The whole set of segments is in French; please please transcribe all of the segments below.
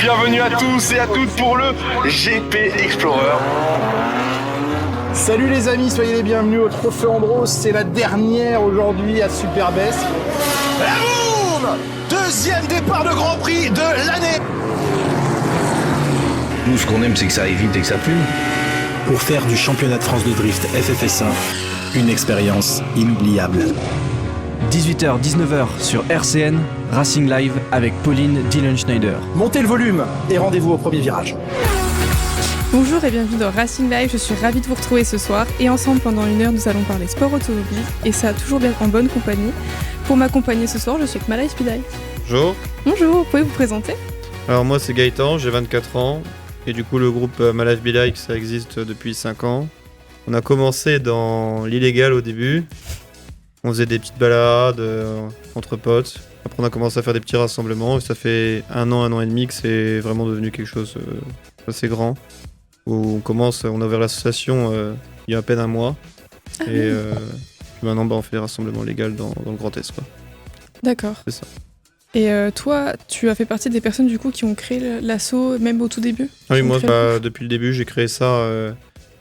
bienvenue à tous et à toutes pour le GP Explorer. Salut les amis, soyez les bienvenus au Trophée Andros, c'est la dernière aujourd'hui à Superbest. La boum! Deuxième départ de Grand Prix de l'année. Nous, ce qu'on aime, c'est que ça aille vite et que ça fume. Pour faire du championnat de France de drift FFS1 une expérience inoubliable. 18h-19h sur RCN, Racing Live avec Pauline Dillon-Schneider. Montez le volume et rendez-vous au premier virage. Bonjour et bienvenue dans Racing Live, je suis ravie de vous retrouver ce soir et ensemble pendant une heure nous allons parler sport automobile et ça toujours bien en bonne compagnie. Pour m'accompagner ce soir je suis avec Malaïs Bilay. Bonjour. Bonjour, vous pouvez vous présenter? Alors moi c'est Gaëtan, j'ai 24 ans et du coup le groupe Malaïs Bilay ça existe depuis 5 ans. On a commencé dans l'illégal au début, on faisait des petites balades entre potes. Après on a commencé à faire des petits rassemblements et ça fait un an et demi que c'est vraiment devenu quelque chose assez grand. Où on a ouvert l'association il y a à peine un mois et maintenant on fait des rassemblements légaux dans le Grand Est. Quoi. D'accord. C'est ça. Et toi, tu as fait partie des personnes du coup qui ont créé l'asso même au tout début? Ah oui, moi depuis le début j'ai créé ça.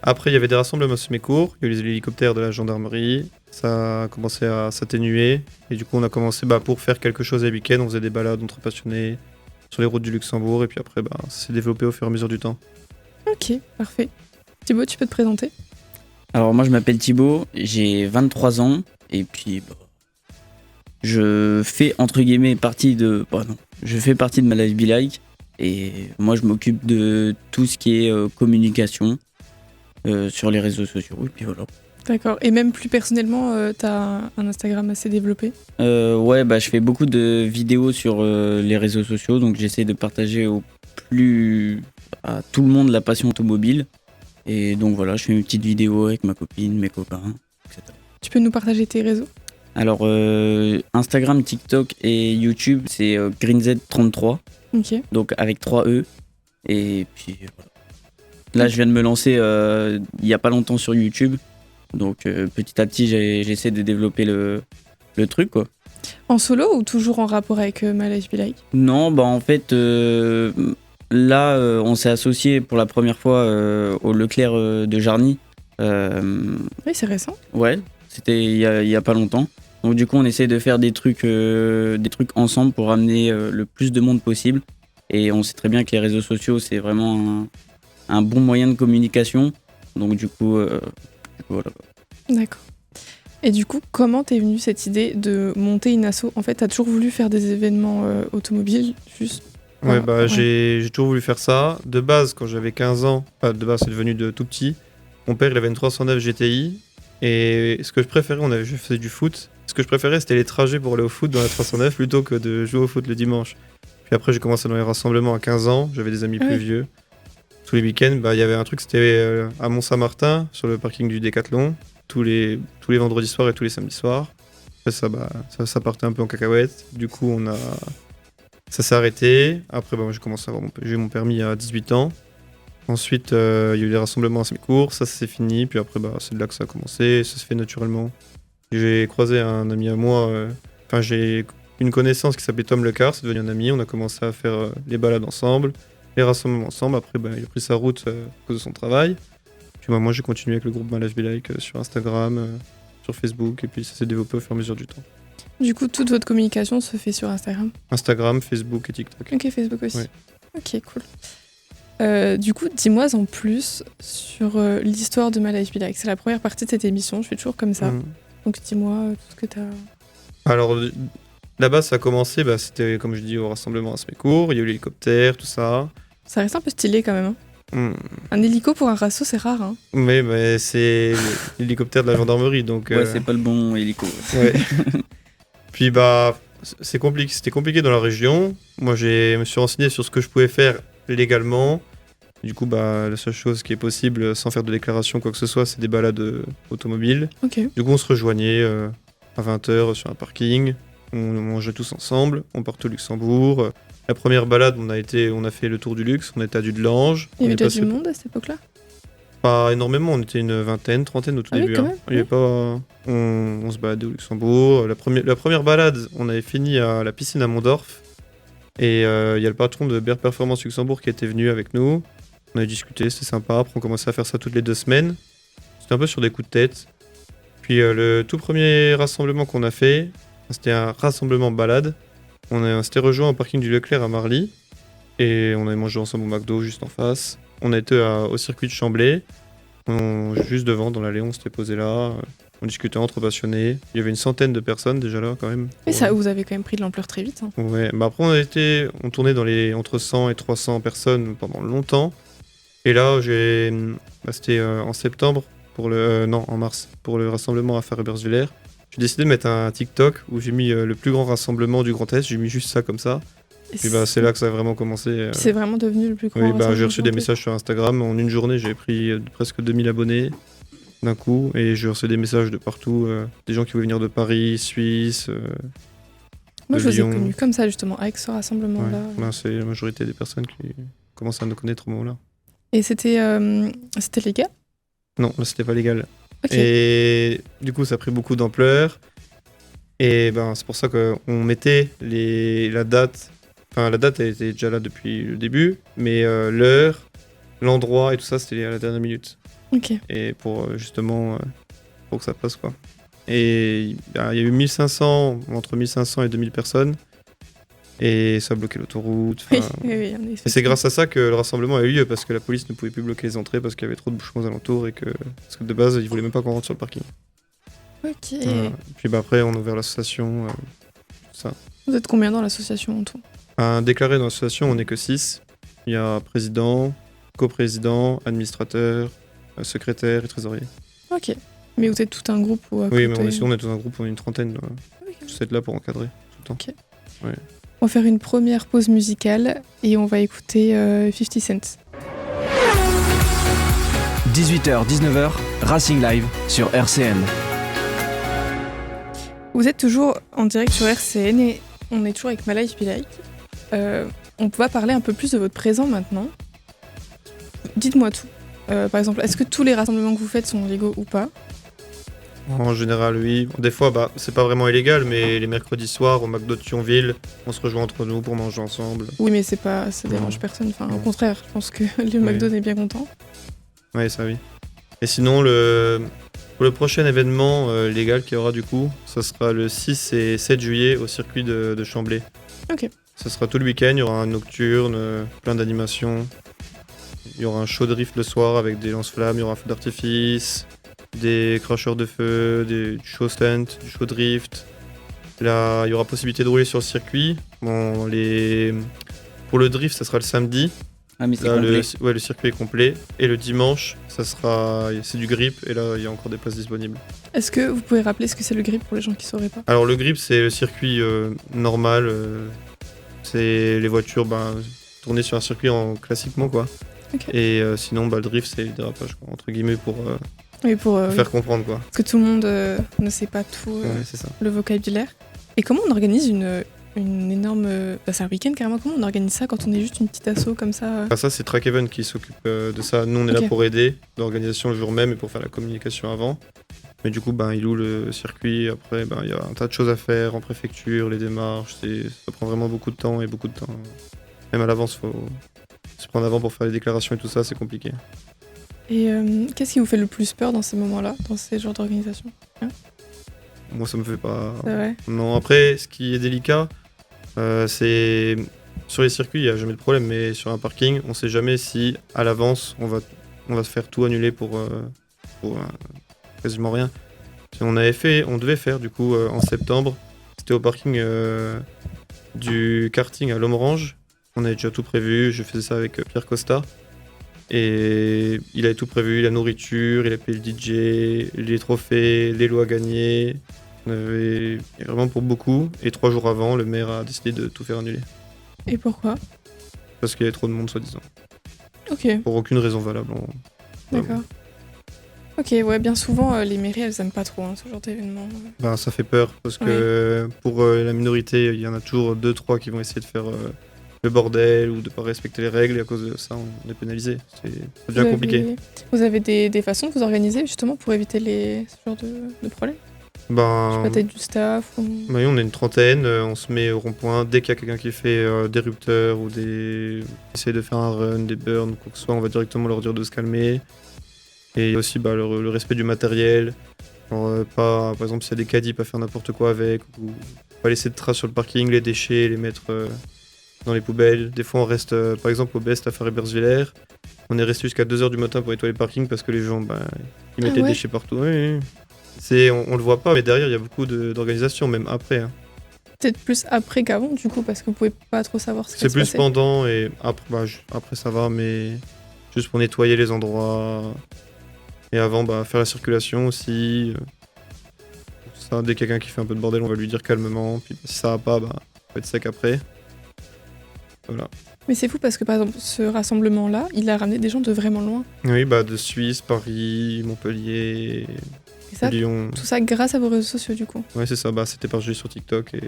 Après il y avait des rassemblements semi-courts, il y a eu les hélicoptères de la gendarmerie, ça a commencé à s'atténuer et du coup on a commencé pour faire quelque chose les week-ends, on faisait des balades entre passionnés sur les routes du Luxembourg et puis après ça s'est développé au fur et à mesure du temps. Ok, parfait. Thibaut, tu peux te présenter? Alors moi je m'appelle Thibaut, j'ai 23 ans et puis je fais entre guillemets partie de Malaïs Bilay et moi je m'occupe de tout ce qui est communication sur les réseaux sociaux et puis voilà. D'accord, et même plus personnellement, t'as un Instagram assez développé? Ouais, je fais beaucoup de vidéos sur les réseaux sociaux, donc j'essaie de partager à tout le monde la passion automobile. Et donc voilà, je fais une petite vidéo avec ma copine, mes copains, etc. Tu peux nous partager tes réseaux? Alors, Instagram, TikTok et YouTube, c'est GreenZ33, donc avec 3 E. Et puis voilà. Là, je viens de me lancer il n'y a pas longtemps sur YouTube. Donc petit à petit, j'essaie de développer le truc, quoi. En solo ou toujours en rapport avec Malaïs Bilay? Non, en fait, là, on s'est associé pour la première fois au Leclerc de Jarny. Oui, c'est récent. Ouais, c'était il y a pas longtemps. Donc du coup, on essaie de faire des trucs ensemble pour ramener le plus de monde possible. Et on sait très bien que les réseaux sociaux, c'est vraiment un bon moyen de communication. Donc du coup, voilà. D'accord. Et du coup, comment t'es venue cette idée de monter une asso? En fait, t'as toujours voulu faire des événements automobiles, juste? Ouais, j'ai toujours voulu faire ça. De base, quand j'avais 15 ans, de base c'est devenu de tout petit, mon père il avait une 309 GTI et ce que je préférais, je faisais du foot, ce que je préférais c'était les trajets pour aller au foot dans la 309 plutôt que de jouer au foot le dimanche. Puis après j'ai commencé dans les rassemblements à 15 ans, j'avais des amis plus vieux. Tous les week-ends, il y avait un truc, c'était à Mont-Saint-Martin, sur le parking du Décathlon, tous les vendredis soirs et tous les samedis soirs. Après ça partait un peu en cacahuète, du coup ça s'est arrêté. Après j'ai eu mon permis à 18 ans. Ensuite il y a eu les rassemblements à semi-courts, ça c'est fini, puis après c'est de là que ça a commencé, ça se fait naturellement. J'ai croisé un ami à moi, j'ai une connaissance qui s'appelait Tom Lecar, c'est devenu un ami, on a commencé à faire les balades ensemble, les rassemblements ensemble, après il a pris sa route à cause de son travail. Puis moi j'ai continué avec le groupe Malaïs Bilay sur Instagram, sur Facebook, et puis ça s'est développé au fur et à mesure du temps. Du coup, toute votre communication se fait sur Instagram? Instagram, Facebook et TikTok. Ok, Facebook aussi. Ouais. Ok, cool. Du coup, dis-moi en plus sur l'histoire de Malaïs Bilay. C'est la première partie de cette émission, je fais toujours comme ça. Donc dis-moi tout ce que t'as... Alors, là-bas, ça a commencé, c'était comme je dis au rassemblement à semi-court, il y a eu l'hélicoptère, tout ça. Ça reste un peu stylé quand même. Un hélico pour un rasso, c'est rare. Hein. Mais c'est l'hélicoptère de la gendarmerie, donc... Ouais, c'est pas le bon hélico. Ouais. Puis c'était compliqué dans la région. Moi, je me suis renseigné sur ce que je pouvais faire légalement. Du coup, la seule chose qui est possible, sans faire de déclaration, quoi que ce soit, c'est des balades automobiles. Okay. Du coup, on se rejoignait à 20h sur un parking. On mangeait tous ensemble. On part au Luxembourg. La première balade, on a fait le tour du luxe. On était à Dudelange. Il y avait déjà du monde à cette époque-là? Pas énormément, on était une vingtaine, trentaine au tout début. Quand même, Il y avait pas... on se baladait au Luxembourg. La première balade, on avait fini à la piscine à Mondorf. Et il y a le patron de Bear Performance Luxembourg qui était venu avec nous. On a discuté, c'était sympa. Après, on commençait à faire ça toutes les 2 semaines. C'était un peu sur des coups de tête. Puis le tout premier rassemblement qu'on a fait, c'était un rassemblement balade. On s'était rejoint au parking du Leclerc à Marly. Et on avait mangé ensemble au McDo juste en face. On a été au circuit de Chamblay. Juste devant, dans l'allée, on s'était posé là. On discutait entre passionnés. Il y avait une centaine de personnes déjà là quand même. Et ça, vous avez quand même pris de l'ampleur très vite. Hein. Ouais, bah après on tournait dans entre 100 et 300 personnes pendant longtemps. Et là, c'était en septembre, en mars, pour le rassemblement à Farreberswiller. J'ai décidé de mettre un TikTok où j'ai mis le plus grand rassemblement du Grand Est. J'ai mis juste ça comme ça. Et puis c'est là que ça a vraiment commencé. C'est vraiment devenu le plus grand. Oui, j'ai reçu des messages sur Instagram. En une journée, j'ai pris presque 2000 abonnés d'un coup. Et j'ai reçu des messages de partout. Des gens qui voulaient venir de Paris, Suisse, Moi, je vous ai Lyon. connu comme ça, justement, avec ce rassemblement-là. Ouais. C'est la majorité des personnes qui commencent à nous connaître au moment-là. Et c'était légal ? Non, là, c'était pas légal. Okay. Et du coup, ça a pris beaucoup d'ampleur. Et c'est pour ça qu'on mettait la date. Enfin, la date, elle était déjà là depuis le début. Mais l'heure, l'endroit et tout ça, c'était à la dernière minute. Ok. Et pour justement, pour que ça passe, quoi. Et il y a eu entre 1500 et 2000 personnes. Et ça a bloqué l'autoroute. Oui, et c'est grâce à ça que le rassemblement a eu lieu, parce que la police ne pouvait plus bloquer les entrées parce qu'il y avait trop de bouchons aux alentours parce que de base, ils voulaient même pas qu'on rentre sur le parking. Ok. Puis après, on a ouvert l'association, tout ça. Vous êtes combien dans l'association en tout ? Déclaré dans l'association, on n'est que 6. Il y a président, coprésident, administrateur, secrétaire et trésorier. Ok. Mais vous êtes tout un groupe ou Oui, mais on est tout un groupe, on est une trentaine. Vous êtes là pour encadrer tout le temps. Ok. Ouais. On va faire une première pause musicale et on va écouter 50 Cent. 18h, 19h, Racing Live sur RCN. Vous êtes toujours en direct sur RCN et on est toujours avec My Life Be Like. On va parler un peu plus de votre présent maintenant. Dites-moi tout. Par exemple, est-ce que tous les rassemblements que vous faites sont légaux ou pas ? En général, oui. Des fois, c'est pas vraiment illégal, mais les mercredis soirs, au McDo de Thionville, on se rejoint entre nous pour manger ensemble. Oui, mais ça dérange personne. Enfin, au contraire, je pense que le McDo est bien content. Oui, ça oui. Et sinon, pour le prochain événement légal qu'il y aura du coup, ça sera le 6 et 7 juillet au circuit de Chamblay. Ok. Ça sera tout le week-end, il y aura un nocturne, plein d'animations. Il y aura un show de drift le soir avec des lance-flammes, il y aura un feu d'artifice, des cracheurs de feu, du show stunt, du show drift. Là, il y aura possibilité de rouler sur le circuit. Pour le drift, ça sera le samedi. Ah, mais c'est là, complet. le circuit est complet. Et le dimanche, c'est du grip. Et là, il y a encore des places disponibles. Est-ce que vous pouvez rappeler ce que c'est le grip pour les gens qui ne sauraient pas ? Alors, le grip, c'est le circuit normal. C'est les voitures tournées sur un circuit classiquement, quoi. Okay. Et sinon, le drift, c'est le dérapage, quoi, entre guillemets, pour faire comprendre, quoi. Parce que tout le monde ne sait pas tout c'est ça. Le vocabulaire. Et comment on organise une énorme... c'est un week-end carrément, comment on organise ça quand on est juste une petite asso comme ça Ça, c'est Track Even qui s'occupe de ça. Nous, on est là pour aider l'organisation le jour même et pour faire la communication avant. Mais du coup, il loue le circuit. Après, il y a un tas de choses à faire en préfecture, les démarches. Ça prend vraiment beaucoup de temps et beaucoup de temps. Même à l'avance, il faut se prendre avant pour faire les déclarations et tout ça, c'est compliqué. Et qu'est-ce qui vous fait le plus peur dans ces moments-là, dans ces genres d'organisation ? Moi, ça me fait pas... C'est vrai ? Non, après, ce qui est délicat, c'est... Sur les circuits, il n'y a jamais de problème, mais sur un parking, on ne sait jamais si, à l'avance, on va se faire tout annuler pour quasiment rien. On devait faire, du coup, en septembre, c'était au parking du karting à l'Omorange. On avait déjà tout prévu, je faisais ça avec Pierre Costa. Et il avait tout prévu, la nourriture, il a payé le DJ, les trophées, les lots à gagner. On avait vraiment pour beaucoup. Et 3 jours avant, le maire a décidé de tout faire annuler. Et pourquoi ? Parce qu'il y avait trop de monde, soi-disant. Ok. Pour aucune raison valable. D'accord. Ok, ouais, bien souvent, les mairies, elles aiment pas trop ce genre d'événement. Ça fait peur, parce que pour la minorité, il y en a toujours 2-3 qui vont essayer de faire le bordel ou de pas respecter les règles, et à cause de ça, on est pénalisé. Ça devient compliqué. Vous avez des façons de vous organiser, justement, pour éviter ce genre de problèmes ? Je sais pas, peut-être du staff ou... Oui, on est une trentaine, on se met au rond-point. Dès qu'il y a quelqu'un qui fait des rupteurs ou essaie de faire un run, des burns, quoi que ce soit, on va directement leur dire de se calmer. Et aussi le respect du matériel. Genre, par exemple, s'il y a des caddies, pas faire n'importe quoi avec, ou pas laisser de traces sur le parking, les déchets, les mettre dans les poubelles. Des fois, on reste, par exemple, au Best à Faré-Bersviller. On est resté jusqu'à 2h du matin pour nettoyer le parking parce que les gens, ils mettent les déchets partout. Oui. On le voit pas, mais derrière, il y a beaucoup d'organisations, même après. Hein. Peut-être plus après qu'avant, du coup, parce que vous pouvez pas trop savoir ce qui C'est se plus passait. pendant et après, après ça va, mais juste pour nettoyer les endroits. Et avant, faire la circulation aussi. Ça, dès quelqu'un qui fait un peu de bordel, on va lui dire calmement. Puis si ça va pas, faut être sec après. Voilà. Mais c'est fou parce que, par exemple, ce rassemblement-là, il a ramené des gens de vraiment loin. Oui, de Suisse, Paris, Montpellier, Et ça, Lyon. tout ça grâce à vos réseaux sociaux, du coup. Ouais, c'est ça. C'était partagé sur TikTok. Et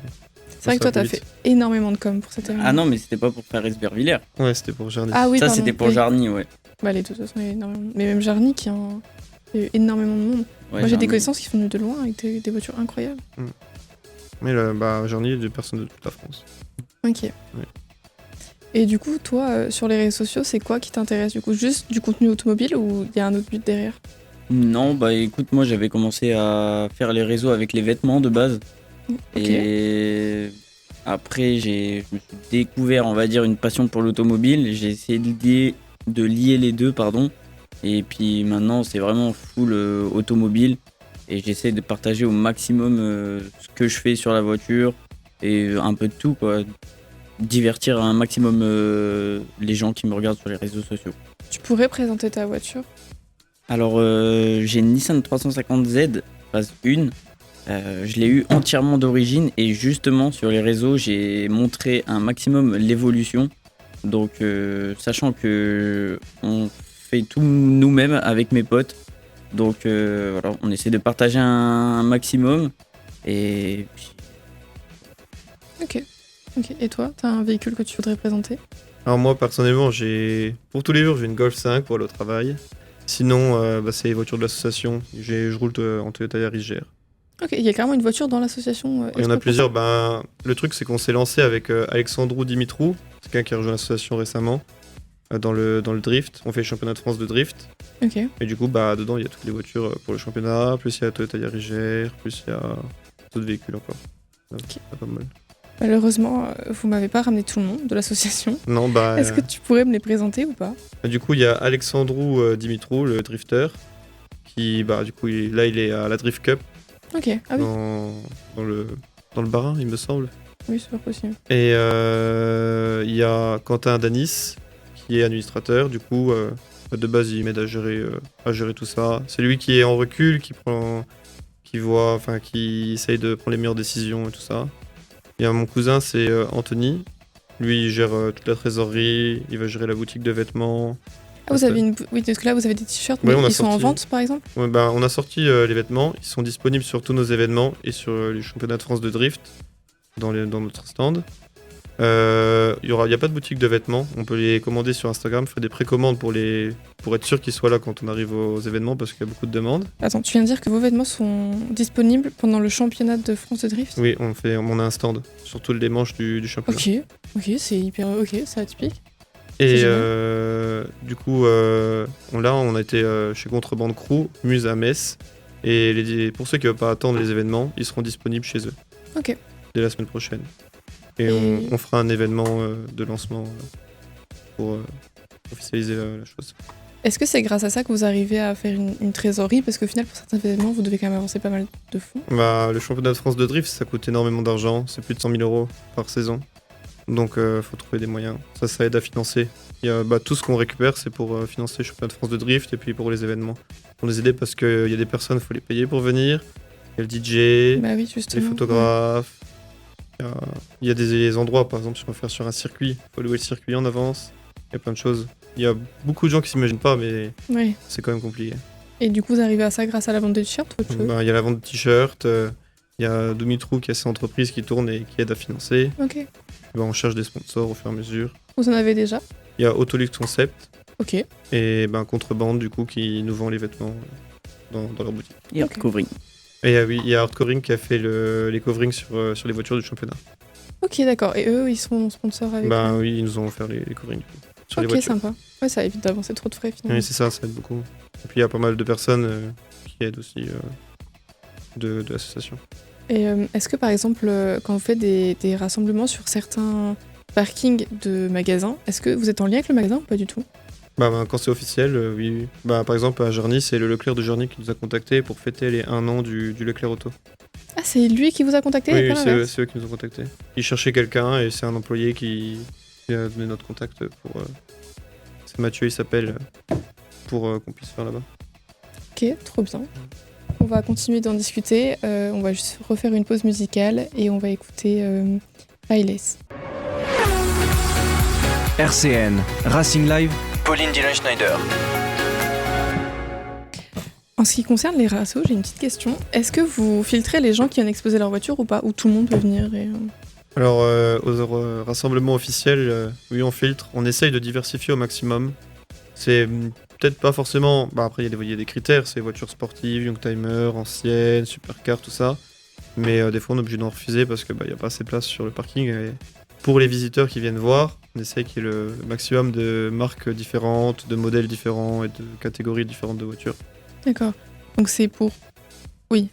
c'est vrai que toi, t'as fait énormément de com pour cette événement. Ah non, mais c'était pas pour faire Esbervillers. Ouais, c'était pour Jarny. Ah oui, ça, pardon. c'était pour Jarny, ouais. De toute façon, il y a énormément. Mais même Jarny, il y a eu énormément de monde. Ouais, Moi, j'ai des Jarny. connaissances qui sont venues de loin avec des voitures incroyables. Mais Jarny, il y a des personnes de toute la France. Ok. Ouais. Et du coup, toi, sur les réseaux sociaux, c'est quoi qui t'intéresse du coup? Juste du contenu automobile ou il y a un autre but derrière? Non, écoute, moi j'avais commencé à faire les réseaux avec les vêtements de base. Ok. Et après, je me suis découvert, on va dire, une passion pour l'automobile. J'ai essayé de lier les deux, pardon. Et puis maintenant, c'est vraiment full automobile. Et j'essaie de partager au maximum ce que je fais sur la voiture et un peu de tout, quoi. Divertir un maximum les gens qui me regardent sur les réseaux sociaux. Tu pourrais présenter ta voiture? Alors, j'ai une Nissan 350Z, phase 1. Je l'ai eu entièrement d'origine et justement sur les réseaux, j'ai montré un maximum l'évolution. Donc, sachant que on fait tout nous-mêmes avec mes potes. Donc, voilà, on essaie de partager un maximum. Et puis... Ok. Et toi, t'as un véhicule que tu voudrais présenter? Alors moi, personnellement, pour tous les jours, j'ai une Golf 5 pour aller au travail. Sinon, c'est les voitures de l'association. Je roule en Toyota Yaris GR. Ok, il y a carrément une voiture dans l'association. Il y en a plusieurs. Le truc, c'est qu'on s'est lancé avec Alexandrou Dimitrou. C'est quelqu'un qui a rejoint l'association récemment dans le drift. On fait le championnat de France de drift. Ok. Et du coup, dedans, il y a toutes les voitures pour le championnat. Plus il y a Toyota Yaris GR. Plus il y a d'autres véhicules encore. Ok. Pas mal. Malheureusement, vous m'avez pas ramené tout le monde de l'association. Non, Est-ce que tu pourrais me les présenter ou pas? Du coup, il y a Alexandrou Dimitrou, le drifter, qui, du coup, il est à la Drift Cup. Ok, ah oui. Dans le Bas-Rhin, il me semble. Oui, c'est pas possible. Et il y a Quentin Danis, qui est administrateur. Du coup, de base, il m'aide à gérer tout ça. C'est lui qui est en recul, qui essaye de prendre les meilleures décisions et tout ça. Il y a mon cousin, c'est Anthony. Lui, il gère toute la trésorerie, il va gérer la boutique de vêtements. Ah, vous avez oui, parce que là, vous avez des t-shirts, Ouais, mais on a ils sont en sorti- vente, par exemple? Ouais, on a sorti les vêtements, ils sont disponibles sur tous nos événements et sur les championnats de France de drift dans notre stand. Il n'y a pas de boutique de vêtements, on peut les commander sur Instagram, faire des précommandes pour être sûr qu'ils soient là quand on arrive aux événements parce qu'il y a beaucoup de demandes. Attends, tu viens de dire que vos vêtements sont disponibles pendant le championnat de France de drift? Oui, on a un stand sur tous les manches du championnat. Ok, c'est hyper... Ok, c'est atypique. Et C'est du coup, on a été chez Contrebande Crew, Muse à Metz. Et pour ceux qui ne veulent pas attendre les événements, ils seront disponibles chez eux. Ok. Dès la semaine prochaine. Et Et- on fera un événement de lancement pour officialiser la chose. Est-ce que c'est grâce à ça que vous arrivez à faire une trésorerie? Parce qu'au final, pour certains événements, vous devez quand même avancer pas mal de fonds. Le championnat de France de drift, ça coûte énormément d'argent. C'est plus de 100 000 € par saison. Donc, faut trouver des moyens. Ça aide à financer. Il y a, tout ce qu'on récupère, c'est pour financer le championnat de France de drift et puis pour les événements. Pour les aider parce qu'il y a des personnes, il faut les payer pour venir. Il y a le DJ, Bah oui, justement. les photographes. Il y a des endroits, par exemple, si on va faire sur un circuit, il faut louer le circuit en avance. Il y a plein de choses. Il y a beaucoup de gens qui s'imaginent pas, mais Ouais. c'est quand même compliqué. Et du coup, vous arrivez à ça grâce à la vente de t-shirts ou autre chose? Il y a la vente de t-shirts, il y a Dumitrou qui a ses entreprises qui tournent et qui aident à financer. Ok. On cherche des sponsors au fur et à mesure. Vous en avez déjà? Il y a Autolux Concept Ok. et Contrebande du coup qui nous vend les vêtements dans leur boutique. Et Ok. covering. Et oui, il y a Hardcoring qui a fait les coverings sur les voitures du championnat. Ok, d'accord. Et eux, ils seront sponsors avec Bah oui, ils nous ont offert les coverings sur les Ok, voitures. sympa. Ouais, ça évite d'avancer trop de frais finalement. Oui, c'est ça aide beaucoup. Et puis il y a pas mal de personnes qui aident aussi de l'association. Et est-ce que par exemple, quand vous faites des rassemblements sur certains parkings de magasins, est-ce que vous êtes en lien avec le magasin ou pas du tout? Bah, quand c'est officiel, oui. Bah, par exemple, à Jarny, c'est le Leclerc de Jarny qui nous a contactés pour fêter les 1 an du Leclerc Auto. Ah, c'est lui qui vous a contacté? Oui, et pas l'inverse? c'est eux qui nous ont contactés. Ils cherchaient quelqu'un et c'est un employé qui a donné notre contact pour. C'est Mathieu, il s'appelle, pour qu'on puisse faire là-bas. Ok, trop bien. On va continuer d'en discuter. On va juste refaire une pause musicale et on va écouter Payless. RCN, Racing Live, Pauline Dillon-Schneider. En ce qui concerne les rassos, j'ai une petite question. Est-ce que vous filtrez les gens qui viennent exposer leur voiture ou pas? Ou tout le monde peut venir et, Alors, aux rassemblements officiels, oui, on filtre. On essaye de diversifier au maximum. C'est peut-être pas forcément. Bah, après, il y a des critères. C'est voitures sportives, Youngtimer, anciennes, supercar, tout ça. Mais des fois, on est obligé d'en refuser parce qu'il n'y a pas assez de place sur le parking. Et pour les visiteurs qui viennent voir, on essaye qu'il y ait le maximum de marques différentes, de modèles différents et de catégories différentes de voitures. D'accord. Donc c'est pour... Oui,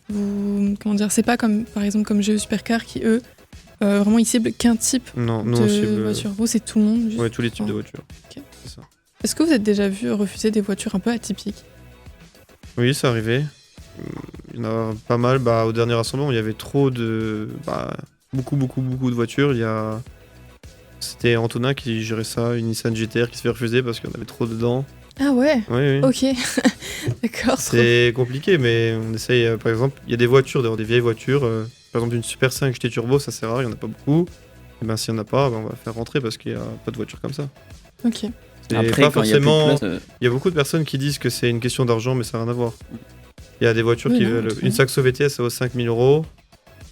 comment dire, c'est pas comme, par exemple, comme GE Supercar qui, eux, vraiment, ils ciblent qu'un type Non, de on cible voiture. Vous, c'est tout le monde juste... tous les types de Ah. voitures. Ok. C'est ça. Est-ce que vous êtes déjà vu refuser des voitures un peu atypiques? Oui, c'est arrivé. Il y en a pas mal. Bah, au dernier rassemblement, il y avait trop de... beaucoup de voitures. C'était Antonin qui gérait ça, une Nissan GTR qui se fait refuser parce qu'il y en avait trop dedans. Ah ouais. Oui. Ok. D'accord. C'est compliqué, mais on essaye. Par exemple, il y a des voitures, d'ailleurs des vieilles voitures. Par exemple, une Super 5 GT Turbo, ça c'est rare, il n'y en a pas beaucoup. Et ben, s'il n'y en a pas, on va la faire rentrer parce qu'il n'y a pas de voiture comme ça. Ok. C'est Après, pas quand il y a plus de forcément. place, Il y a beaucoup de personnes qui disent que c'est une question d'argent, mais ça n'a rien à voir. Il y a des voitures Oui, qui non, veulent. très Une bien. Saxo VTS, ça vaut 5 000 €.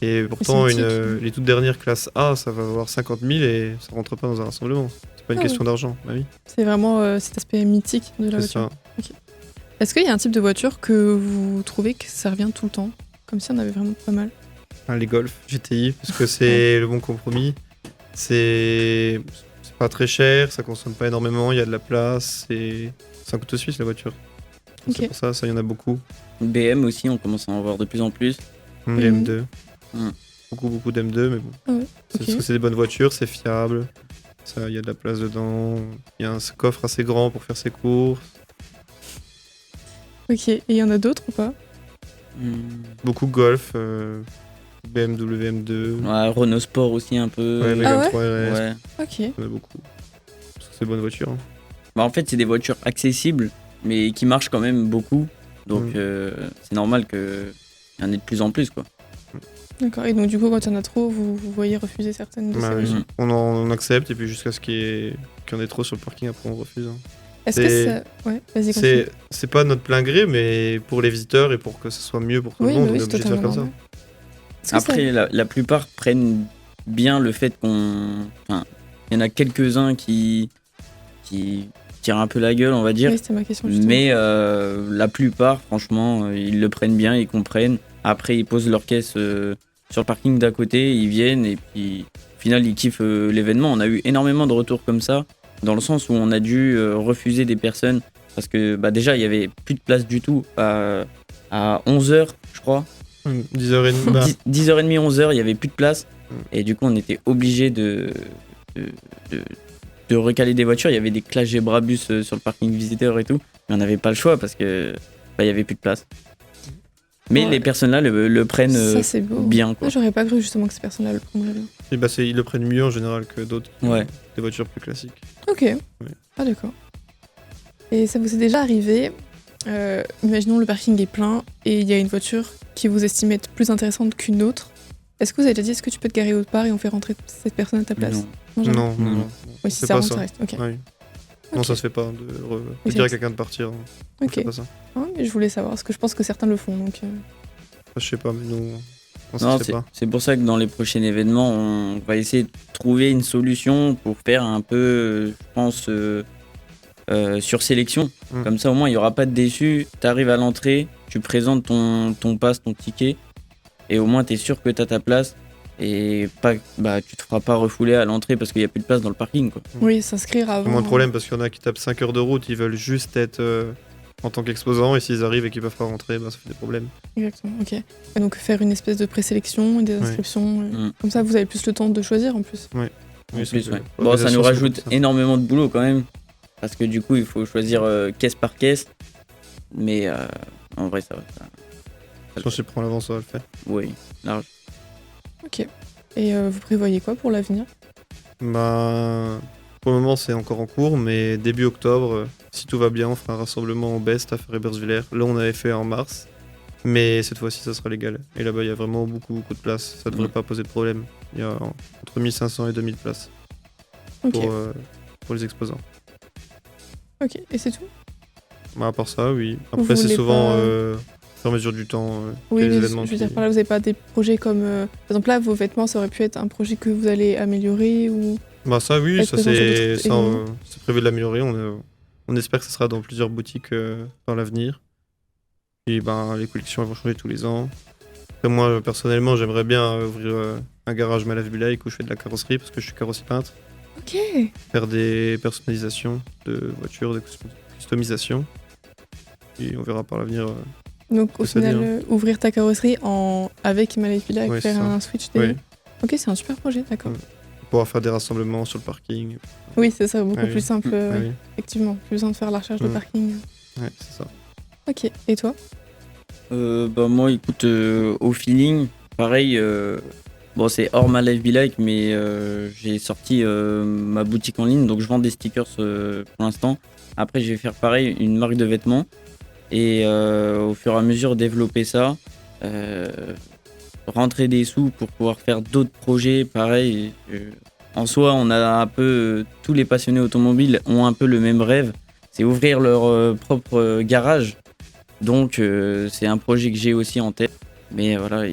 Et pourtant, c'est mythique. les toutes dernières classes A, ça va avoir 50 000 et ça rentre pas dans un rassemblement. C'est pas une Ah question d'argent, bah oui. C'est vraiment cet aspect mythique de la C'est voiture. ça. Est-ce qu'il y a un type de voiture que vous trouvez que ça revient tout le temps? Comme si on avait vraiment pas mal. Les Golf GTI, parce que c'est le bon compromis. C'est pas très cher, ça consomme pas énormément, il y a de la place, c'est un couteau suisse la voiture. Donc Ok. C'est pour ça, il y en a beaucoup. BM aussi, on commence à en voir de plus en plus. Les M2. Mm. Beaucoup d'M2, mais bon. Ah ouais, C'est ok. parce que c'est des bonnes voitures, c'est fiable. Il y a de la place dedans. Il y a un coffre assez grand pour faire ses courses. Ok. Et il y en a d'autres ou pas? Beaucoup Golf, BMW M2. Ouais, Renault Sport aussi un peu. Ouais, Ah Megane ouais 3 RS. Ouais. Ok. Il y en a beaucoup. Parce que c'est des bonnes voitures. Hein. Bah, en fait, c'est des voitures accessibles, mais qui marchent quand même beaucoup. Donc, c'est normal qu'il y en ait de plus en plus, quoi. D'accord. Et donc du coup, quand il y en a trop, vous voyez refuser certaines de Bah ces oui. voitures. On accepte et puis jusqu'à ce qu'il y en ait trop sur le parking, après on refuse. Hein. Est-ce que c'est- ça... Ouais, vas-y, continue. C'est pas notre plein gré, mais pour les visiteurs et pour que ce soit mieux pour tout Oui, le monde, bah on oui, est c'est obligé de faire totalement comme ça. normal. Est-ce que Après, la plupart prennent bien le fait qu'on. Enfin, il y en a quelques-uns qui tirent un peu la gueule, on va dire. Oui, c'était ma question justement. Mais la plupart, franchement, ils le prennent bien, ils comprennent. Après, ils posent leur caisse sur le parking d'à côté, ils viennent et puis au final, ils kiffent l'événement. On a eu énormément de retours comme ça, dans le sens où on a dû refuser des personnes parce que déjà, il y avait plus de place du tout à 11h, je crois. 10h30. 10h30, 11h, il y avait plus de place. Et du coup, on était obligé de recaler des voitures. Il y avait des Clash et Brabus sur le parking visiteur et tout. Mais on n'avait pas le choix parce que il y avait plus de place. Mais Ouais. les personnes là le prennent Ça, c'est beau. bien, quoi. Moi, j'aurais pas cru justement que ces personnes-là le prendraient bien. Et ils le prennent mieux en général que d'autres, Ouais. des voitures plus classiques. Ok. Ah d'accord. Et ça vous est déjà arrivé, imaginons le parking est plein et il y a une voiture qui vous estime être plus intéressante qu'une autre. Est-ce que vous avez déjà dit est-ce que tu peux te garer autre part et on fait rentrer cette personne à ta place? Non. jamais. Non. Oui, si C'est ça pas rentre, ça. ça reste. Ok. Ah oui. Non, Ok. ça se fait pas de Oui, dire à c'est- quelqu'un de partir. On Ok. fait pas ça. Ah, mais je voulais savoir parce que je pense que certains le font donc. Je sais pas, mais nous, on Non, se fait pas. c'est pour ça que dans les prochains événements, on va essayer de trouver une solution pour faire un peu, je pense, sur sélection. Comme ça, au moins, il n'y aura pas de déçus. Tu arrives à l'entrée, tu présentes ton pass, ton ticket, Et au moins, t'es sûr que t'as ta place. Et tu te feras pas refouler à l'entrée parce qu'il n'y a plus de place dans le parking, quoi. Oui, s'inscrire avant. C'est moins de problème parce qu'il y en a qui tapent 5 heures de route, ils veulent juste être en tant qu'exposants et s'ils arrivent et qu'ils peuvent pas rentrer, ça fait des problèmes. Exactement, ok. Et donc faire une espèce de présélection et des inscriptions. Comme ça, vous avez plus le temps de choisir en plus. Oui. En plus, ouais. Bon, ça nous rajoute énormément de boulot quand même. Parce que du coup, il faut choisir caisse par caisse. Mais en vrai, ça va. Je pense que tu prends l'avance, ça va le faire. Oui, large. Ok. Et vous prévoyez quoi pour l'avenir? Pour le moment, c'est encore en cours, mais début octobre, si tout va bien, on fera un rassemblement au Best à Ferry-Bersviller. Là, on avait fait en mars, mais cette fois-ci, ça sera légal. Et là-bas, il y a vraiment beaucoup de place. Ça devrait pas poser de problème. Il y a entre 1500 et 2000 places pour les exposants. Ok, et c'est tout? À part ça, oui. Après, c'est souvent au fur et à mesure du temps. Oui, les événements je veux dire par là, vous n'avez pas des projets comme... par exemple, là, vos vêtements, ça aurait pu être un projet que vous allez améliorer ou... Ça, oui, être présent sur d'autres événements. c'est prévu de l'améliorer. On espère que ça sera dans plusieurs boutiques par l'avenir. Et les collections elles vont changer tous les ans. Après, moi, personnellement, j'aimerais bien ouvrir un garage Malav Bilaïk où je fais de la carrosserie parce que je suis carrossier peintre. Ok. Faire des personnalisations de voitures, de customisation. Et on verra par l'avenir. Donc au final, ouvrir ta carrosserie avec Malav Bilaïk, Ouais, faire un switch des... Oui. Ok, c'est un super projet, d'accord. Pouvoir faire des rassemblements sur le parking. Oui, c'est ça, beaucoup plus simple, Oui. effectivement. Plus besoin de faire la recherche de parking. Ouais, c'est ça. Ok, et toi? Moi, écoute, au feeling, pareil, c'est hors ma live be like, mais j'ai sorti ma boutique en ligne, donc je vends des stickers pour l'instant. Après, je vais faire pareil, une marque de vêtements, et au fur et à mesure développer ça, rentrer des sous pour pouvoir faire d'autres projets, pareil. En soi, on a un peu, tous les passionnés automobiles ont un peu le même rêve, c'est ouvrir leur propre garage. Donc c'est un projet que j'ai aussi en tête, mais voilà,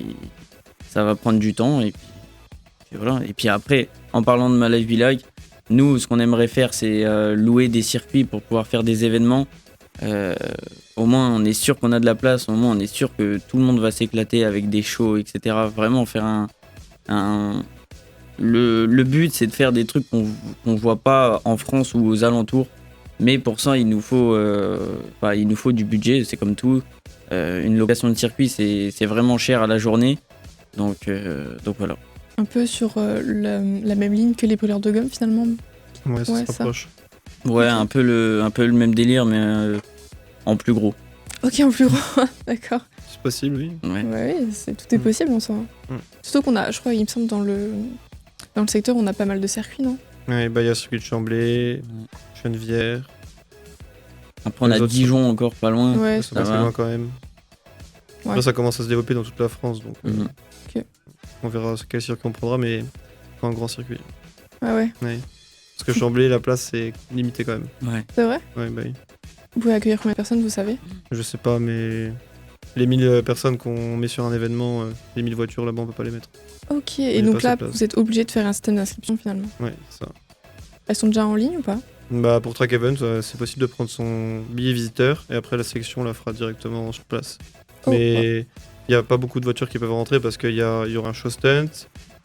ça va prendre du temps et puis voilà. Et puis après, en parlant de ma live be like, nous, ce qu'on aimerait faire, c'est louer des circuits pour pouvoir faire des événements. Au moins, on est sûr qu'on a de la place. Au moins, on est sûr que tout le monde va s'éclater avec des shows, etc. Vraiment faire le but, c'est de faire des trucs qu'on voit pas en France ou aux alentours. Mais pour ça, il nous faut du budget, c'est comme tout. Une location de circuit, c'est vraiment cher à la journée. Donc voilà. Un peu sur la même ligne que les brûleurs de gomme, finalement. Ouais, ça se rapproche. Ouais, un peu le même délire, mais en plus gros. Ok, en plus gros, d'accord. C'est possible, oui. Ouais, tout est possible en soi. Surtout qu'on a, je crois, il me semble, dans le secteur, on a pas mal de circuits, non? Ouais, il y a le circuit de Chamblay, Chenevière. Après, on a Dijon encore pas loin. Ouais, ça va loin quand même. Ouais. Là, ça commence à se développer dans toute la France, donc Ok. on verra quel circuit on prendra, mais pas un grand circuit. Ah ouais. Parce que Chamblay, la place, c'est limité quand même. Ouais. C'est vrai? Ouais, oui. Vous pouvez accueillir combien de personnes, vous savez? Je sais pas, mais les 1000 personnes qu'on met sur un événement, les 1000 voitures là-bas, on peut pas les mettre. Ok, et donc là, vous êtes obligé de faire un système d'inscription finalement? Ouais, c'est ça. Elles sont déjà en ligne ou pas? Pour Track Event, c'est possible de prendre son billet visiteur et après la sélection on la fera directement sur place. Mais il n'y a pas beaucoup de voitures qui peuvent rentrer parce qu'il y aura un show stunt,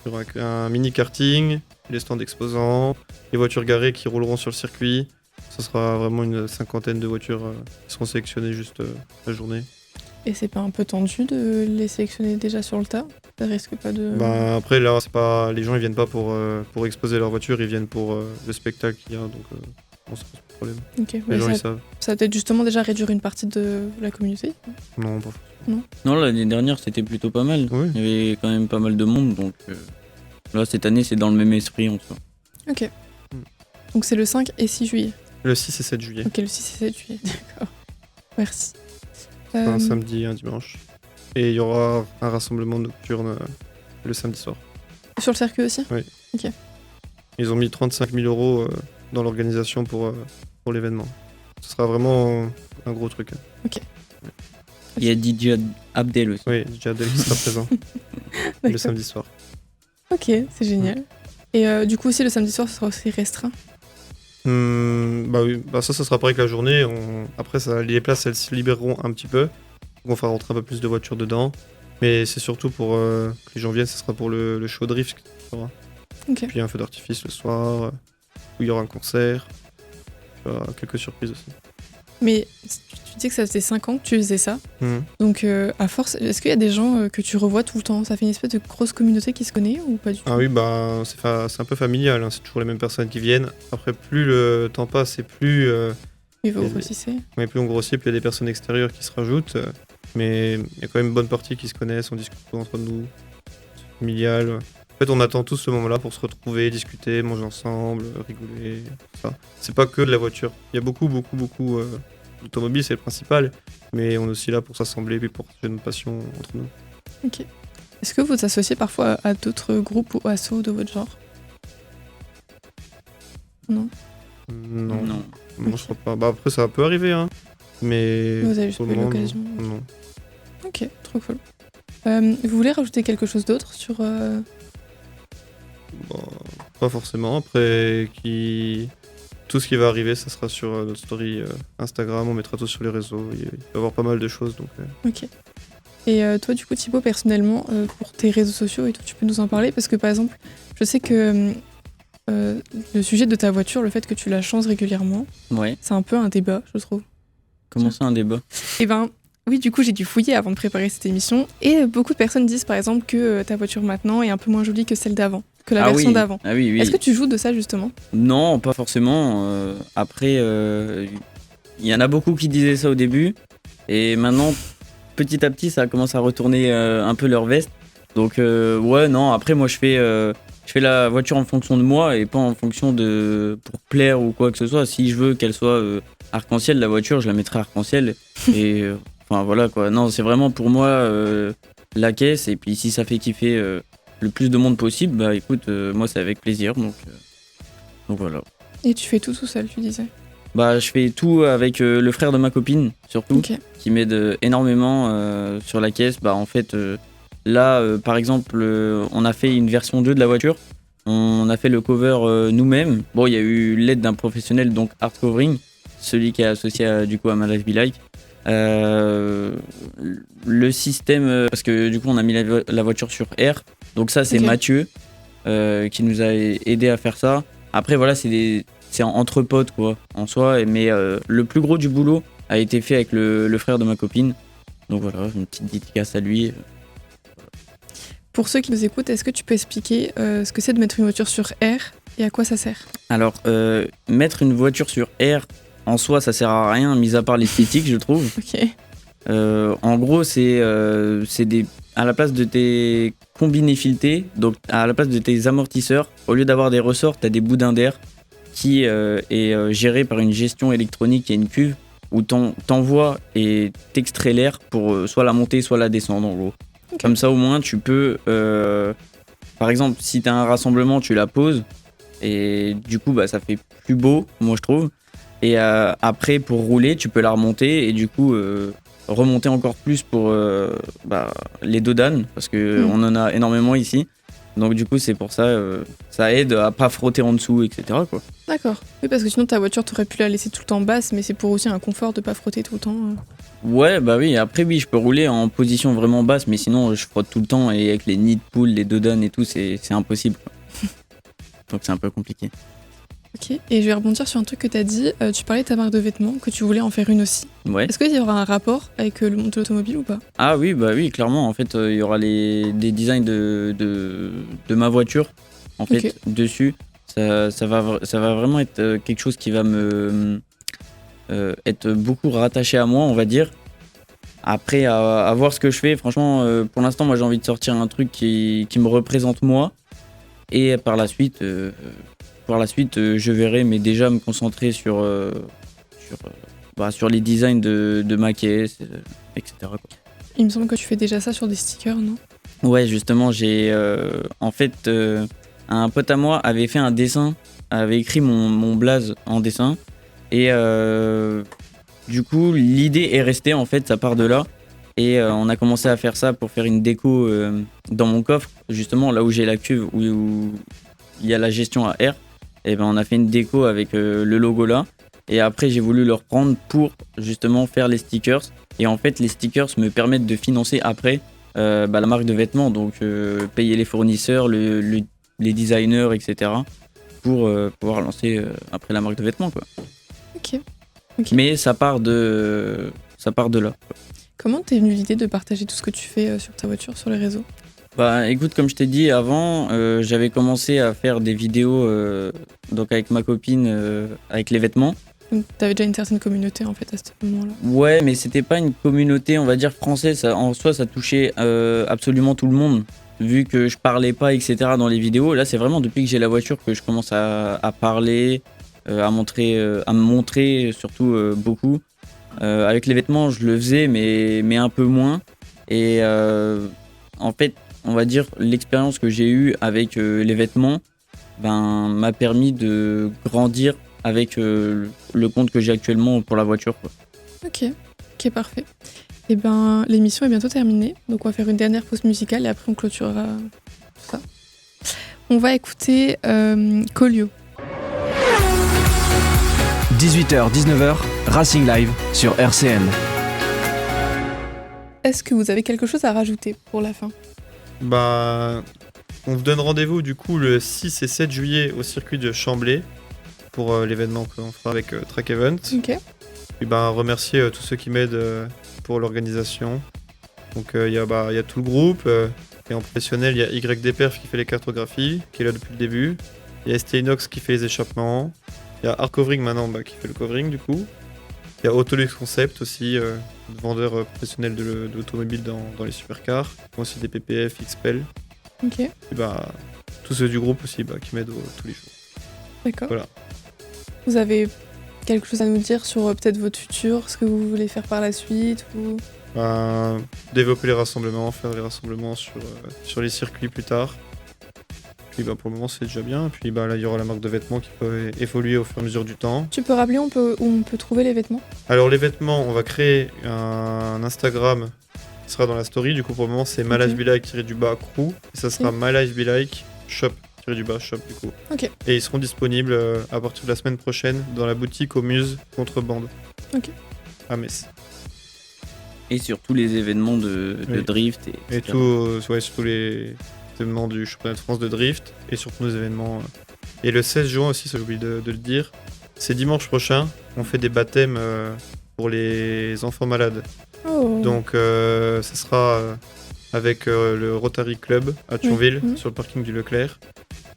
il y aura un mini karting, les stands d'exposants, les voitures garées qui rouleront sur le circuit. Ça sera vraiment une cinquantaine de voitures qui seront sélectionnées juste la journée. Et c'est pas un peu tendu de les sélectionner déjà sur le tas? Ça risque pas de... Après là, c'est pas... les gens ils viennent pas pour exposer leur voiture, ils viennent pour le spectacle qu'il y a, donc ça pose pas de problème. Ok, les gens ils savent. Ça va peut-être justement déjà réduire une partie de la communauté? Non, pas forcément. Non, l'année dernière c'était plutôt pas mal. Oui. Il y avait quand même pas mal de monde, donc là cette année c'est dans le même esprit en soi. Ok. Donc c'est le 5 et 6 juillet? Le 6 et 7 juillet. Ok, le 6 et 7 juillet, d'accord. Merci. Un samedi et un dimanche. Et il y aura un rassemblement nocturne le samedi soir. Sur le circuit aussi? Oui. Ok. Ils ont mis 35 000 € dans l'organisation pour l'événement. Ce sera vraiment un gros truc. Ok. Il y a DJ Abdel aussi. Oui, DJ Abdel qui sera présent le samedi soir. Ok, c'est génial. Et du coup aussi le samedi soir, ce sera aussi restreint? Oui, ça sera pareil que la journée. Après, les places, elles se libéreront un petit peu. Donc on fera rentrer un peu plus de voitures dedans. Mais c'est surtout pour que les gens viennent, ce sera pour le show drift. Ok. Puis un feu d'artifice le soir, où il y aura un concert. Il y aura quelques surprises aussi. Mais tu dis que ça faisait 5 ans que tu faisais ça. Donc, à force, est-ce qu'il y a des gens que tu revois tout le temps? Ça fait une espèce de grosse communauté qui se connaît ou pas du tout? Ah oui, bah c'est un peu familial, hein. C'est toujours les mêmes personnes qui viennent. Après, plus le temps passe et plus... Oui, vous grossissez. Oui, plus on grossit, plus il y a des personnes extérieures qui se rajoutent. Mais il y a quand même une bonne partie qui se connaissent, on discute entre nous. C'est familial. En fait, on attend tous ce moment-là pour se retrouver, discuter, manger ensemble, rigoler, tout ça. C'est pas que de la voiture. Il y a beaucoup d'automobiles, c'est le principal. Mais on est aussi là pour s'assembler et pour partager nos passions entre nous. Ok. Est-ce que vous vous associez parfois à d'autres groupes ou assos de votre genre? Non. Non, je crois pas. Bah après, ça peut arriver, hein. Mais vous avez juste pas eu l'occasion. Non. Ok, trop cool. Vous voulez rajouter quelque chose d'autre sur... Bah, pas forcément. Après, tout ce qui va arriver, ça sera sur notre story Instagram. On mettra tout sur les réseaux. Il va y avoir pas mal de choses. Donc, Ok. Et toi, du coup, Thibaut, personnellement, pour tes réseaux sociaux et tout, tu peux nous en parler? Parce que, par exemple, je sais que le sujet de ta voiture, le fait que tu la changes régulièrement, c'est un peu un débat, je trouve. Comment ça, un débat? Eh ben, oui, du coup, j'ai dû fouiller avant de préparer cette émission. Et beaucoup de personnes disent, par exemple, que ta voiture maintenant est un peu moins jolie que celle d'avant, que la version d'avant. Ah oui. Est-ce que tu joues de ça, justement? Non, pas forcément. Après, il y en a beaucoup qui disaient ça au début. Et maintenant, petit à petit, ça commence à retourner un peu leur veste. Donc, non, après, moi, je fais la voiture en fonction de moi et pas en fonction pour plaire ou quoi que ce soit. Si je veux qu'elle soit arc-en-ciel, la voiture, je la mettrai arc-en-ciel. Et enfin, voilà quoi. Non, c'est vraiment pour moi la caisse. Et puis, si ça fait kiffer le plus de monde possible, bah écoute, moi, c'est avec plaisir. Donc voilà. Et tu fais tout seul, tu disais? Bah, je fais tout avec le frère de ma copine, surtout, qui m'aide énormément sur la caisse. Bah, en fait, là, par exemple, on a fait une version 2 de la voiture. On a fait le cover nous-mêmes. Bon, il y a eu l'aide d'un professionnel, donc Art Covering, celui qui est associé à My Life Be Like. Le système, parce que du coup, on a mis la voiture sur R. Donc ça, c'est Mathieu qui nous a aidé à faire ça. Après, voilà, c'est entre potes, quoi, en soi. Mais le plus gros du boulot a été fait avec le frère de ma copine. Donc voilà, une petite dédicace à lui. Pour ceux qui nous écoutent, est-ce que tu peux expliquer ce que c'est de mettre une voiture sur R et à quoi ça sert? Alors, mettre une voiture sur R, en soi, ça sert à rien, mis à part l'esthétique, je trouve. Ok. En gros, c'est à la place de tes combinés filetés, donc à la place de tes amortisseurs, au lieu d'avoir des ressorts, tu as des boudins d'air qui est géré par une gestion électronique et une cuve où t'envoies et t'extrais l'air pour soit la monter, soit la descendre, en gros. Okay. Comme ça, au moins, tu peux... par exemple, si tu as un rassemblement, tu la poses. Et du coup, bah, ça fait plus beau, moi, je trouve. Et après, pour rouler, tu peux la remonter. Et du coup, remonter encore plus pour les dodanes. Parce qu'on en a énormément ici. Donc, du coup, c'est pour ça, ça aide à pas frotter en dessous, etc., quoi. D'accord. Oui, parce que sinon, ta voiture, tu aurais pu la laisser tout le temps basse. Mais c'est pour aussi un confort de pas frotter tout le temps. Ouais, bah oui, après oui, je peux rouler en position vraiment basse, mais sinon je frotte tout le temps et avec les nids de poules, les dodanes et tout, c'est impossible, quoi. Donc c'est un peu compliqué. Ok, et je vais rebondir sur un truc que t'as dit, tu parlais de ta marque de vêtements, que tu voulais en faire une aussi. Ouais. Est-ce qu'il y aura un rapport avec le monde de l'automobile ou pas? Ah oui, bah oui, clairement, en fait, il y aura des designs de ma voiture, en fait, dessus. Ça va vraiment être quelque chose qui va être beaucoup rattaché à moi, on va dire. Après, à voir ce que je fais, franchement, pour l'instant, moi j'ai envie de sortir un truc qui me représente moi. Et par la suite, je verrai, mais déjà me concentrer sur les designs de ma caisse, etc., quoi. Il me semble que tu fais déjà ça sur des stickers, non? Ouais, justement, j'ai en fait, un pote à moi avait fait un dessin, avait écrit mon blaze en dessin. Et du coup, l'idée est restée, en fait, ça part de là. Et on a commencé à faire ça pour faire une déco dans mon coffre, justement, là où j'ai la cuve, où il y a la gestion à R. Et ben, on a fait une déco avec le logo là. Et après, j'ai voulu le reprendre pour justement faire les stickers. Et en fait, les stickers me permettent de financer après la marque de vêtements, donc payer les fournisseurs, les designers, etc. pour pouvoir lancer après la marque de vêtements, quoi. Ok. Mais ça part de là. Comment t'es venue l'idée de partager tout ce que tu fais sur ta voiture, sur les réseaux? Bah écoute, comme je t'ai dit avant, j'avais commencé à faire des vidéos donc avec ma copine avec les vêtements. Donc t'avais déjà une certaine communauté en fait à ce moment-là. Ouais, mais c'était pas une communauté, on va dire, française. En soi, ça touchait absolument tout le monde. Vu que je parlais pas, etc. dans les vidéos. Là, c'est vraiment depuis que j'ai la voiture que je commence à parler, à me montrer surtout beaucoup. Avec les vêtements, je le faisais, mais un peu moins. Et en fait, on va dire, l'expérience que j'ai eue avec les vêtements m'a permis de grandir avec le compte que j'ai actuellement pour la voiture, quoi. Ok, parfait. Et l'émission est bientôt terminée, donc on va faire une dernière pause musicale et après on clôturera tout ça. On va écouter Collio. 18h, 19h, Racing Live sur RCN. Est-ce que vous avez quelque chose à rajouter pour la fin? Bah, on vous donne rendez-vous du coup le 6 et 7 juillet au circuit de Chamblay pour l'événement qu'on fera avec Track Event. Ok. Et remercier tous ceux qui m'aident pour l'organisation. Donc il y a tout le groupe. Et en professionnel, il y a YDPerf qui fait les cartographies, qui est là depuis le début. Il y a ST Inox qui fait les échappements. Il y a Art Covering maintenant qui fait le covering du coup. Il y a Autolux Concept aussi, vendeur professionnel de l'automobile dans les supercars. Ils font aussi des PPF, XPEL. Ok. Et tous ceux du groupe aussi qui m'aident tous les jours. D'accord. Voilà. Vous avez quelque chose à nous dire sur peut-être votre futur, ce que vous voulez faire par la suite ou... Développer les rassemblements, faire les rassemblements sur les circuits plus tard. Puis pour le moment c'est déjà bien. Puis là il y aura la marque de vêtements qui peut évoluer au fur et à mesure du temps. Tu peux rappeler où on peut trouver les vêtements? Alors les vêtements, on va créer un Instagram qui sera dans la story. Du coup pour le moment c'est MyLifeBeLike-crew et ça sera MyLifeBeLike shop du coup. Ok. Et ils seront disponibles à partir de la semaine prochaine dans la boutique aux Muses Contrebande. Ok. À Metz. Et sur tous les événements de drift. Et sur tous les événements du championnat de France de drift et sur tous nos événements. Et le 16 juin aussi, ça j'ai oublié de le dire, c'est dimanche prochain, on fait des baptêmes pour les enfants malades. Oh. Donc ça sera avec le Rotary Club à Thionville, sur le parking du Leclerc.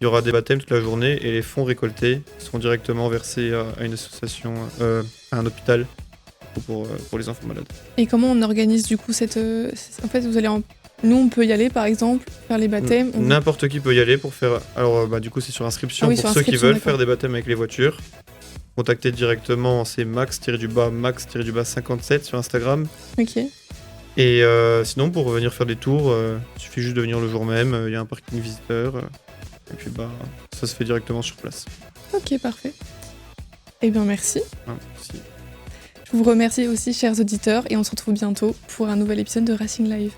Il y aura des baptêmes toute la journée et les fonds récoltés seront directement versés à une association, à un hôpital pour les enfants malades. Et comment on organise du coup cette... En fait, vous allez Nous, on peut y aller par exemple, faire les baptêmes. N'importe qui peut y aller pour faire... Alors du coup c'est sur inscription pour ceux qui veulent faire des baptêmes avec les voitures. Contactez directement, c'est max-57 sur Instagram. Ok. Et sinon pour venir faire des tours, il suffit juste de venir le jour même, il y a un parking visiteur. Et puis ça se fait directement sur place. Ok, parfait. Eh bien merci. Merci. Je vous remercie aussi chers auditeurs et on se retrouve bientôt pour un nouvel épisode de Racing Live.